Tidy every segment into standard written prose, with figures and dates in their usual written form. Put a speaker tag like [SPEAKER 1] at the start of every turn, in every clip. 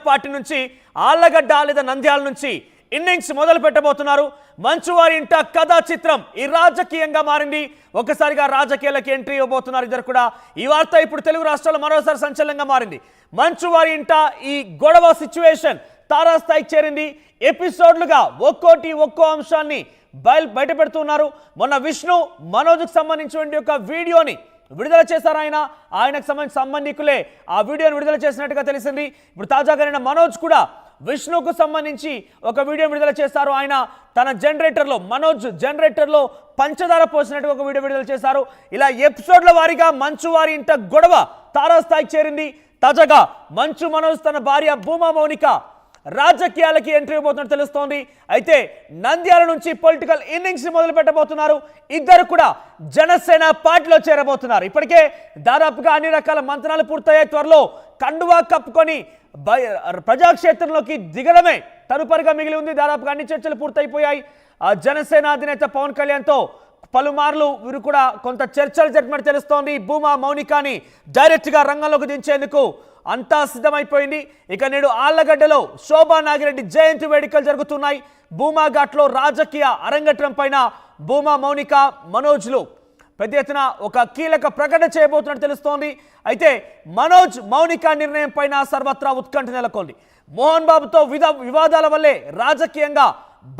[SPEAKER 1] Party నుంచి ఆళ్లగడ్డ లేదా నంద్యాల నుంచి ఇన్నింగ్స్ మొదలు పెట్టబోతున్నారు. మంచు వారి ఇంట కథా చిత్రం ఈ రాజకీయంగా మారింది. ఒకసారిగా రాజకీయాలకు ఎంట్రీ ఇవ్వబోతున్నారు ఇద్దరు కూడా. ఈ వార్త ఇప్పుడు తెలుగు రాష్ట్రాల్లో మరోసారి సంచలనంగా మారింది. మంచు వారి ఇంట ఈ గొడవ సిచ్యువేషన్ తారాస్థాయికి చేరింది. ఎపిసోడ్లుగా ఒక్కో అంశాన్ని బయట పెడుతున్నారు. మొన్న విష్ణు మనోజ్కి సంబంధించిన ఒక వీడియోని విడుదల చేశారు. ఆయనకు సంబంధించిన సంబంధికులే ఆ వీడియోని విడుదల చేసినట్టుగా తెలిసింది. ఇప్పుడు తాజాగా మనోజ్ కూడా విష్ణుకు సంబంధించి ఒక వీడియో విడుదల చేశారు. ఆయన తన జనరేటర్లో మనోజ్ జనరేటర్లో పంచదార పోసినట్టుగా ఒక వీడియో విడుదల చేశారు. ఇలా ఎపిసోడ్ల వారీగా మంచు వారి ఇంట గొడవ తారాస్థాయికి చేరింది. తాజాగా మంచు మనోజ్ తన భార్య భూమా మౌనిక రాజకీయాలకి ఎంట్రీ ఇవ్వబోతున్నట్టు తెలుస్తోంది. అయితే నంద్యాల నుంచి పొలిటికల్ ఇన్నింగ్స్ మొదలు పెట్టబోతున్నారు. ఇద్దరు కూడా జనసేన పార్టీలో చేరబోతున్నారు. ఇప్పటికే దాదాపుగా అన్ని రకాల మంత్రాలు పూర్తయ్యాయి. త్వరలో కండువా కప్పుకొని ప్రజాక్షేత్రంలోకి దిగడమే తదుపరిగా మిగిలి ఉంది. దాదాపుగా అన్ని చర్చలు పూర్తయిపోయాయి. జనసేన అధినేత పవన్ కళ్యాణ్తో పలుమార్లు వీరు కూడా కొంత చర్చలు జరిపినట్టు తెలుస్తోంది. భూమా మౌనికాని డైరెక్ట్గా రంగంలోకి దించేందుకు అంతా సిద్ధమైపోయింది. ఇక నేడు ఆళ్లగడ్డలో శోభా నాగిరెడ్డి జయంతి వేడుకలు జరుగుతున్నాయి. భూమా ఘాట్లో రాజకీయ అరంగేట్రం పైన భూమా మౌనిక మనోజ్లు పెద్ద ఎత్తున ఒక కీలక ప్రకటన చేయబోతున్నట్టు తెలుస్తోంది. అయితే మనోజ్ మౌనిక నిర్ణయం పైన సర్వత్రా ఉత్కంఠ నెలకొంది. మోహన్ బాబుతో వివాదాల వల్లే రాజకీయంగా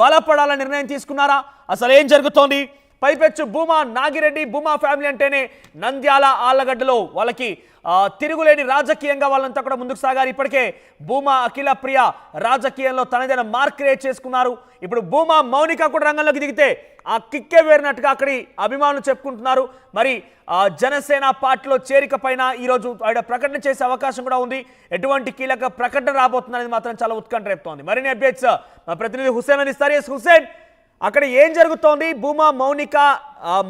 [SPEAKER 1] బలపడాలని నిర్ణయం తీసుకున్నారా? అసలు ఏం జరుగుతోంది? పైపెచ్చు భూమా నాగిరెడ్డి భూమా ఫ్యామిలీ అంటేనే నంద్యాల ఆళ్లగడ్డలో వాళ్ళకి తిరుగులేని రాజకీయంగా వాళ్ళంతా కూడా ముందుకు సాగారు. ఇప్పటికే భూమా అఖిల ప్రియ రాజకీయంలో తనదైన మార్క్ క్రియేట్ చేసుకున్నారు. ఇప్పుడు భూమా మౌనిక కూడా రంగంలోకి దిగితే ఆ కిక్కే వేరినట్టుగా అక్కడి అభిమానులు చెప్పుకుంటున్నారు. మరి జనసేన పార్టీలో చేరిక పైన ఈరోజు ఆయన ప్రకటన చేసే అవకాశం కూడా ఉంది. ఎటువంటి కీలక ప్రకటన రాబోతుందనేది మాత్రం చాలా ఉత్కంఠ రేపుతోంది. మరిన్ని అప్డేట్స్ మా ప్రతినిధి హుసేన్ అందిస్తారు. హుసేన్, అక్కడ ఏం జరుగుతోంది? భూమా మౌనిక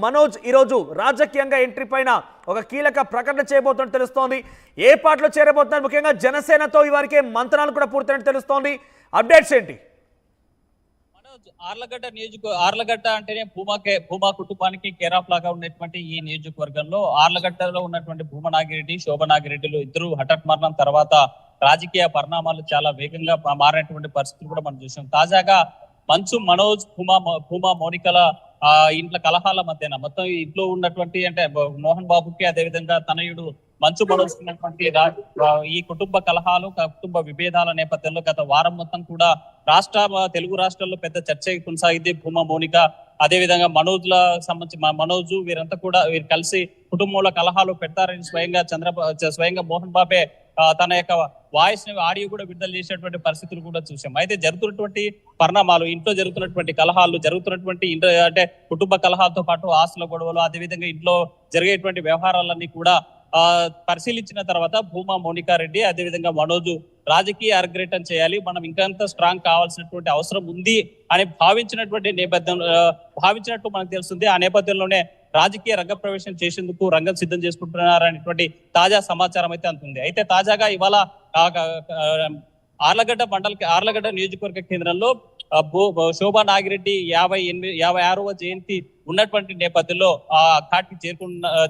[SPEAKER 1] మనోజ్ ఈరోజు రాజకీయంగా ఎంట్రీ పైన ఒక కీలక ప్రకటన చేయబోతున్నట్టు తెలుస్తోంది. ఏ పార్టీలో చేరబోతున్నారు? ముఖ్యంగా జనసేనతో ఇవరికే మంత్రాలు కూడా పూర్తయినట్టు తెలుస్తోంది. అప్డేట్స్ ఏంటి?
[SPEAKER 2] మనోజ్, ఆర్లగడ్డ అంటేనే భూమా కుటుంబానికి కేర్ ఆఫ్ లాగా ఉన్నటువంటి ఈ నియోజకవర్గంలో ఆర్లగడ్డలో ఉన్నటువంటి భూమా నాగిరెడ్డి శోభా నాగిరెడ్డిలు ఇద్దరు హఠాత్ మరణం తర్వాత రాజకీయ పరిణామాలు చాలా వేగంగా మారినటువంటి పరిస్థితులు కూడా మనం చూసాం. తాజాగా మంచు మనోజ్ భూమా మౌనికల ఇంట్లో కలహాల మధ్యన మొత్తం ఇంట్లో ఉన్నటువంటి అంటే మోహన్ బాబుకి అదేవిధంగా తనయుడు మంచు మనోజ్ ఉన్నటువంటి ఈ కుటుంబ కలహాలు కుటుంబ విభేదాల నేపథ్యంలో గత వారం మొత్తం కూడా తెలుగు రాష్ట్రాల్లో పెద్ద చర్చ కొనసాగింది. భూమా మౌనిక అదేవిధంగా మనోజ్ల సంబంధించి మనోజు వీరు కలిసి కుటుంబంలో కలహాలు పెడతారని స్వయంగా మోహన్ బాబే తన యొక్క వాయిస్ ఆడియో కూడా విడుదల చేసినటువంటి పరిస్థితులు కూడా చూసాం. అయితే జరుగుతున్నటువంటి పరిణామాలు, ఇంట్లో జరుగుతున్నటువంటి కలహాలు, జరుగుతున్నటువంటి అంటే కుటుంబ కలహాలతో పాటు ఆస్తుల గొడవలు, అదేవిధంగా ఇంట్లో జరిగేటువంటి వ్యవహారాలన్నీ కూడా పరిశీలించిన తర్వాత భూమా మౌనికా రెడ్డి అదేవిధంగా మనోజు రాజకీయ అర్గ్రేటం చేయాలి, మనం ఇంకంత స్ట్రాంగ్ కావాల్సినటువంటి అవసరం ఉంది అని భావించినట్టు మనకు తెలుస్తుంది. ఆ నేపథ్యంలోనే రాజకీయ రంగ ప్రవేశం చేసేందుకు రంగం సిద్ధం చేసుకుంటున్నారనేటువంటి తాజా సమాచారం అయితే అందుతుంది. అయితే తాజాగా ఇవాళ ఆర్లగడ్డ నియోజకవర్గ కేంద్రంలో శోభా నాగిరెడ్డి 56వ జయంతి ఉన్నటువంటి నేపథ్యంలో ఆ ఘాట్కి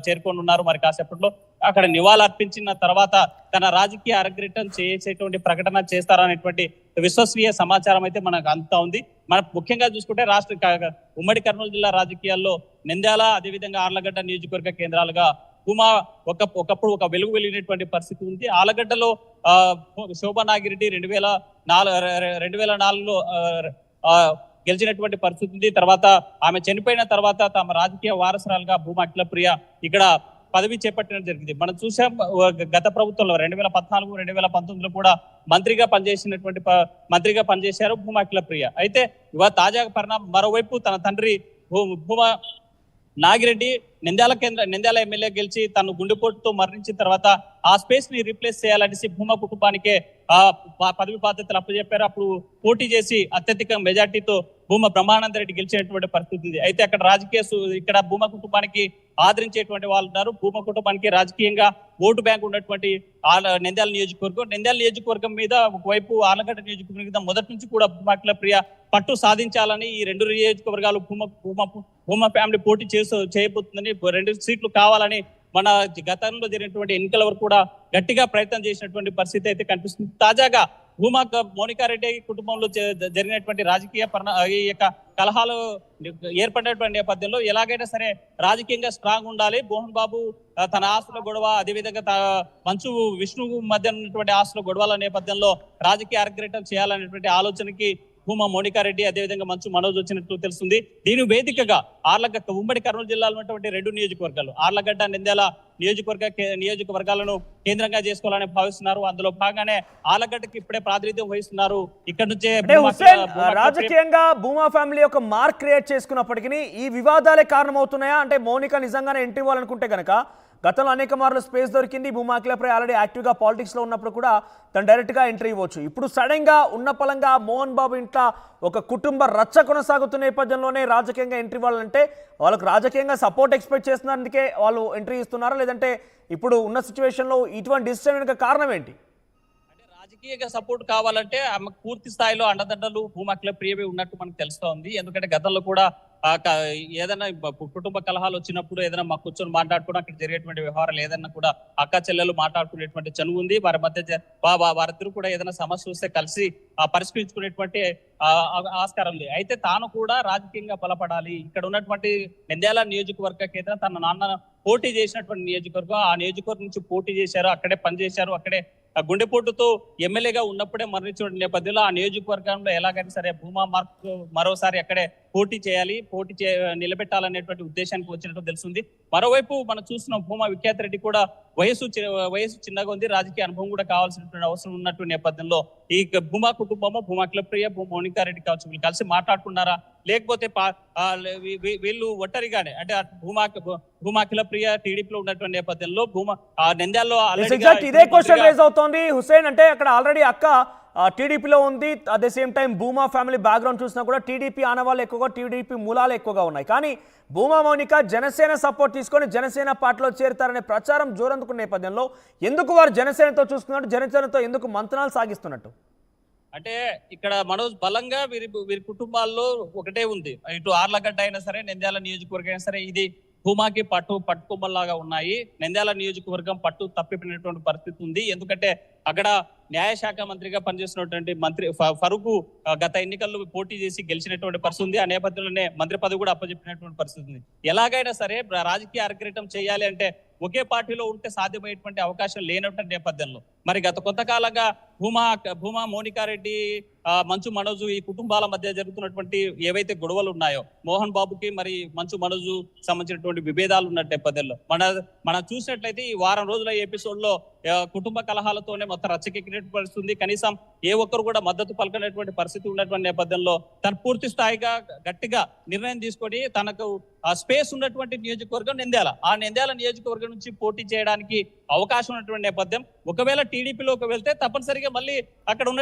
[SPEAKER 2] చేరుకోనున్నారు. మరి కాసేపట్లో అక్కడ నివాళులు అర్పించిన తర్వాత తన రాజకీయ అరంగేట్రం చేసేటువంటి ప్రకటన చేస్తారనేటువంటి విశ్వసనీయ సమాచారం అయితే మనకు అంతా ఉంది. మనం ముఖ్యంగా చూసుకుంటే ఉమ్మడి కర్నూలు జిల్లా రాజకీయాల్లో నంద్యాల అదేవిధంగా ఆర్లగడ్డ నియోజకవర్గ కేంద్రాలుగా భూమా ఒకప్పుడు ఒక వెలుగు వెలిగినటువంటి పరిస్థితి ఉంది. ఆలగడ్డలో శోభా నాగిరెడ్డి 2004లో గెలిచినటువంటి పరిస్థితి ఉంది. తర్వాత ఆమె చనిపోయిన తర్వాత తమ రాజకీయ వారసురాలుగా భూమా అఖిల ప్రియ ఇక్కడ పదవి చేపట్టడం జరిగింది. మనం చూసాం గత ప్రభుత్వంలో 2014, 2019లో కూడా మంత్రిగా పనిచేశారు భూమా అఖిల ప్రియ. అయితే ఇవాళ తాజా పరిణామం మరోవైపు తన తండ్రి భూమా నాగిరెడ్డి నంద్యాల ఎమ్మెల్యే గెలిచి తను గుండెపోటుతో మరణించిన తర్వాత ఆ స్పేస్ ని రీప్లేస్ చేయాలనేసి భూమా కుటుంబానికే పదవి బాధ్యతలు అప్పచెప్పారు. అప్పుడు పోటీ చేసి అత్యధిక మెజార్టీతో భూమా బ్రహ్మానంద రెడ్డి గెలిచేటువంటి పరిస్థితి ఉంది. అయితే అక్కడ ఇక్కడ భూమా కుటుంబానికి ఆదరించేటువంటి వాళ్ళు ఉన్నారు. భూమా కుటుంబానికి రాజకీయంగా ఓటు బ్యాంక్ ఉన్నటువంటి నంద్యాల నియోజకవర్గం మీద ఒకవైపు ఆలగడ్డ నియోజకవర్గం మీద మొదటి నుంచి కూడా భూమా అఖిల ప్రియ పట్టు సాధించాలని ఈ రెండు నియోజకవర్గాలు భూమా ఫ్యామిలీ పోటీ చేయబోతుందని 2 సీట్లు కావాలని మన గతంలో జరిగినటువంటి ఎన్నికల వరకు కూడా గట్టిగా ప్రయత్నం చేసినటువంటి పరిస్థితి అయితే కనిపిస్తుంది. తాజాగా భూమా మోనికారెడ్డి కుటుంబంలో జరిగినటువంటి రాజకీయ ఈ యొక్క కలహాలు ఏర్పడినటువంటి నేపథ్యంలో ఎలాగైనా సరే రాజకీయంగా స్ట్రాంగ్ ఉండాలి. మోహన్ బాబు తన ఆస్తుల గొడవ, అదేవిధంగా మంచు విష్ణు మధ్య ఉన్నటువంటి ఆస్తుల గొడవల నేపథ్యంలో రాజకీయ అరగ్రేటం చేయాలనేటువంటి ఆలోచనకి భూమా మోనికారెడ్డి అదేవిధంగా మంచు మనోజ్ వచ్చినట్లు తెలుస్తుంది. దీని వేదికగా ఉమ్మడి కర్నూలు జిల్లాలో ఉన్నటువంటి 2 నియోజకవర్గాలు ఆర్లగడ్డ, నంద్యాల నియోజకవర్గాలను కేంద్రంగా చేసుకోవాలని భావిస్తున్నారు. అందులో భాగంగానే ఆర్లగడ్డకి ఇప్పుడే ప్రాతినిధ్యం వహిస్తున్నారు. ఇక్కడ నుంచే
[SPEAKER 1] రాజకీయంగా భూమా ఫ్యామిలీ ఒక మార్క్ క్రియేట్ చేసుకున్నప్పటికీ ఈ వివాదాలే కారణమవుతున్నాయా? అంటే మోనికా నిజంగానే ఎంట్రీ ఇవ్వాలనుకుంటే కనుక గతంలో అనేక మార్లు స్పేస్ దొరికింది. భూమా అఖిలప్రియ ఆల్రెడీ యాక్టివ్గా పాలిటిక్స్లో ఉన్నప్పుడు కూడా తను డైరెక్ట్గా ఎంట్రీ ఇవ్వచ్చు. ఇప్పుడు సడన్గా ఉన్న పలంగా మోహన్ బాబు ఇంట్లో ఒక కుటుంబ రచ్చ కొనసాగుతున్న నేపథ్యంలోనే రాజకీయంగా ఎంట్రీ ఇవ్వాలంటే వాళ్ళకు రాజకీయంగా సపోర్ట్ ఎక్స్పెక్ట్ చేస్తున్నందుకే వాళ్ళు ఎంట్రీ ఇస్తున్నారా, లేదంటే ఇప్పుడు ఉన్న సిచ్యువేషన్లో ఇటువంటి డిసిషన్ వెనుక కారణం ఏంటి?
[SPEAKER 2] రాజకీయంగా సపోర్ట్ కావాలంటే ఆమెకు పూర్తి స్థాయిలో అండదండలు భూమా అఖిలప్రియవే ఉన్నట్టు మనకు తెలుస్తోంది. ఎందుకంటే గతంలో కూడా ఏదైనా కుటుంబ కలహాలు వచ్చినప్పుడు ఏదైనా మా కూర్చొని మాట్లాడుకుని అక్కడ జరిగేటువంటి వ్యవహారాలు ఏదైనా కూడా అక్క చెల్లెలు మాట్లాడుకునేటువంటి చనువు ఉంది. వారి మధ్య వారిద్దరూ కూడా ఏదైనా సమస్య వస్తే కలిసి పరిష్కరించుకునేటువంటి ఆస్కారం ఉంది. అయితే తాను కూడా రాజకీయంగా బలపడాలి. ఇక్కడ ఉన్నటువంటి నంద్యాల నియోజకవర్గ కేంద్రం తన నాన్న పోటీ చేసినటువంటి నియోజకవర్గం, ఆ నియోజకవర్గం నుంచి పోటీ చేశారు, అక్కడే పనిచేశారు, అక్కడే గుండెపోటుతో ఎమ్మెల్యేగా ఉన్నప్పుడే మరణించిన నేపథ్యంలో ఆ నియోజకవర్గంలో ఎలాగైనా సరే భూమా మార్క్ మరోసారి అక్కడే పోటీ చేయాలి, నిలబెట్టాలనేటువంటి ఉద్దేశానికి వచ్చినట్టు తెలుస్తుంది. మరోవైపు మనం చూస్తున్నాం భూమా విఖ్యాత్ రెడ్డి కూడా వయసు చిన్నగా ఉంది, రాజకీయ అనుభవం కూడా కావాల్సినటువంటి అవసరం ఉన్నటువంటి నేపథ్యంలో ఈ భూమా కుటుంబము, భూమా అఖిలప్రియ, మోనికారెడ్డి కావచ్చు వీళ్ళు కలిసి మాట్లాడుకున్నారా, లేకపోతే వీళ్ళు ఒంటరిగానే అంటే భూమా అఖిలప్రియ టీడీపీలో ఉన్నటువంటి నేపథ్యంలో నంద్యాలలో
[SPEAKER 1] ఇదే క్వశ్చన్ రైజ్ అవుతోంది హుసేన్. అంటే అక్కడ ఆల్రెడీ అక్క టీడీపీలో ఉంది, at the same time Bhuma family background చూసినా కూడా టీడీపీ ఆనవాళ్ళు ఎక్కువగా, టీడీపీ మూలాలు ఎక్కువగా ఉన్నాయి. కానీ భూమా మౌనిక జనసేన సపోర్ట్ తీసుకొని జనసేన పార్టీలో చేరుతారనే ప్రచారం జోరందుకున్న నేపథ్యంలో ఎందుకు వారు జనసేనతో చూసుకున్నట్టు, జనసేనతో ఎందుకు మంతనాలు సాగిస్తున్నట్టు?
[SPEAKER 2] అంటే ఇక్కడ మనోజ్ బలంగా వీరి కుటుంబాల్లో ఒకటే ఉంది. ఇటు ఆర్లగడ్డ అయినా సరే, నంద్యాల నియోజకవర్గం అయినా సరే, ఇది భూమాకి పట్టుకొమ్మల్లాగా ఉన్నాయి. నంద్యాల నియోజకవర్గం పట్టు తప్పిపోయినటువంటి పరిస్థితి ఉంది. ఎందుకంటే అక్కడ న్యాయశాఖ మంత్రిగా పనిచేసినటువంటి మంత్రి ఫరూక్ గత ఎన్నికల్లో పోటీ చేసి గెలిచినటువంటి పరిస్థితి ఉంది. ఆ నేపథ్యంలోనే మంత్రి పదవి కూడా అప్పచెప్పినటువంటి పరిస్థితి ఉంది. ఎలాగైనా సరే రాజకీయ అరగ్రేటం చేయాలి అంటే ఒకే పార్టీలో ఉంటే సాధ్యమయ్యేటువంటి అవకాశం లేనటువంటి నేపథ్యంలో మరి గత కొంతకాలంగా భూమా మోనికారెడ్డి, మంచు మనోజు ఈ కుటుంబాల మధ్య జరుగుతున్నటువంటి ఏవైతే గొడవలు ఉన్నాయో, మోహన్ బాబుకి మరి మంచు మనోజు సంబంధించినటువంటి విభేదాలు ఉన్న నేపథ్యంలో మనం చూసినట్లయితే ఈ వారం రోజుల ఎపిసోడ్ లో కుటుంబ కలహాలతోనే మొత్తం రచ్చకెక్కినటువంటి పరిస్థితి. కనీసం ఏ ఒక్కరు కూడా మద్దతు పలకనటువంటి పరిస్థితి ఉన్నటువంటి నేపథ్యంలో తను పూర్తి స్థాయిగా గట్టిగా నిర్ణయం తీసుకొని తనకు స్పేస్ ఉన్నటువంటి నియోజకవర్గం నంద్యాల, ఆ నంద్యాల నియోజకవర్గం నుంచి పోటీ చేయడానికి అవకాశం ఉన్నటువంటి నేపథ్యం. ఒకవేళ టీడీపీలోకి వెళ్తే తప్పనిసరిగా మళ్ళీ అక్కడ ఉన్న